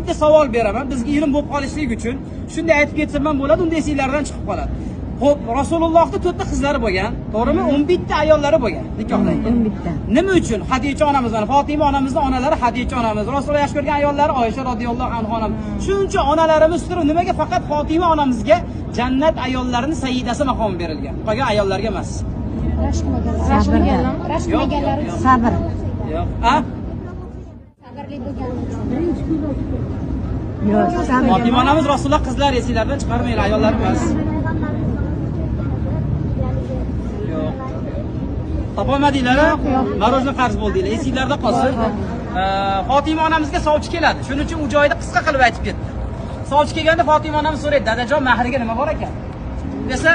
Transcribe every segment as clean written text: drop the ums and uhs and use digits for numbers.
bitta savol beraman, bizga ilm bo'lib qolishligi uchun. Shunday aytib ketsam ham bo'ladi, unda esinglardan chiqib qoladi. Xo'p, Rasulullohning 4 ta qizlari bo'lgan, to'g'rimi? 11 ta ayollari bo'lgan nikohdan keyin. 11 ta. Nima uchun Hadicha onamiz, Fatima onamizning onalari Hadicha onamiz, Rasululloh yaxshi ko'rgan ayollari Oysha radhiyallohu anha onamiz. Shuncha onalarimiz turib, nimaga faqat Fatima onamizga jannat ayollarining sayyidasi maqomi berilgan? Qolgan ayollarga emas. Rashmaganlar. Sabr. Yo'q. A? Yo'q, sabr. Fatima onamiz Rasululloh qizlari esinglardan chiqarmaylar, ayollar emas. Topolmadinglar, marojni qarz bo'ldinglar. Esinglarda qolsin. Fatima onamizga sovchi keladi. Shuning uchun u joyda qisqa qilib aytib ketdi. Sovchi kelganda Fatima onamiz so'raydi, "Dadajon, mahriga nima bor ekan?" desa,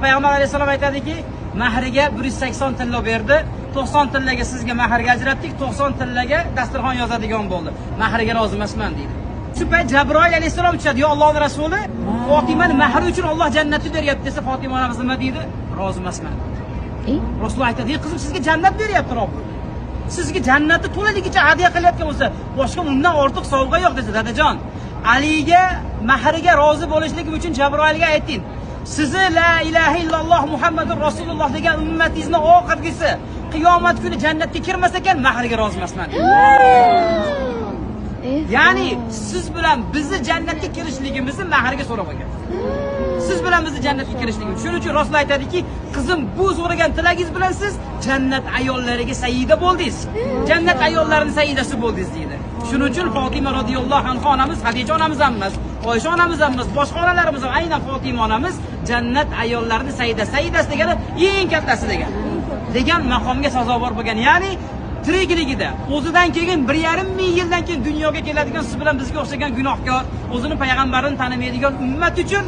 payg'ambar alayhisalom aytadiki, "Mahriga 180 tilla berdi. 90 tillaga sizga mahrga ajratdik, 90 tillaga dasturxon yozadigan bo'ldi. Mahriga rozi emasman" deydi. Shu payt Jabroil alayhisalom chiqadi, "Yo Allohning rasuli, Fatimani mahri uchun Alloh jannatni beryapti" desa, Fatima onamiz nima deydi? "Rozi emasman." Rasululloh aytadi, "Qizim, sizga jannat beryapti Robbim. Sizga jannatni to'laligicha hadya qilayotgan bo'lsa, boshqa undan ortiq sovg'a yo'q" desa, "Dadajon, Aliga mahriga rozi bo'lishligim uchun Jabroilga ayting. Sizni la ilaha illalloh Muhammadur Rasululloh degan ummatingizni oxirgisi qiyomat kuni jannatga kirmas ekan, mahriga rozi emasman." Ya'ni siz bilan bizni jannatga kirishligimizni mahriga so'rab olgan. Siz bilan bizni jannatga kirishligimiz. Shuning uchun Rasul aytadiki, "Qizim, bu so'ragan tilagingiz bilan siz jannat ayollariga sayyida bo'ldingiz. Jannat ayollarining sayyidasi bo'ldingiz" deydi. Shuning uchun Fatima radhiyallohu anha onamiz, Hadicha onamiz ham emas, Oysha onamiz ham emas, boshqa onalarimiz ham, aynan Fatima onamiz jannat ayollarining sayyidasi degani eng kattasi degan maqomga sazovor bo'lgan. Ya'ni tirikligida o'zidan keyin 1,5 ming yildan keyin dunyoga keladigan siz bilan bizga o'xshagan gunohkor, o'zini payg'ambarini tanimaydigan ummat uchun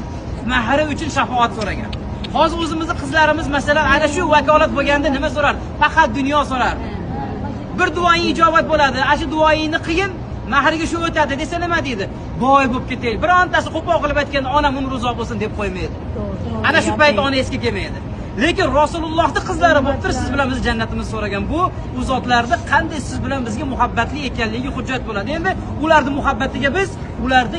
mahri uchun shafoat so'ragan. Hozir o'zimizning qizlarimiz masalan ana shu vakolat bo'lganda nima so'rar? Faqat dunyo so'rar. Bir duoing ijobat bo'ladi. Ana shu duoingni qiyin, mahriga shu o'tadi desa nima deydi? Boy bo'lib ketaylik. Birontasi qo'pol qilib aytganda onam uni ro'zo bo'lsin deb qo'ymaydi. Ana shu payt ona esga kelmaydi. Lekin Rasulullohning qizlari bo'libdir, siz bilan biz jannatimizni so'ragan. Bu zotlarda qanday siz bilan bizga muhabbatli ekanligi hujjat bo'ladi. Endi ularning muhabbatiga biz ularni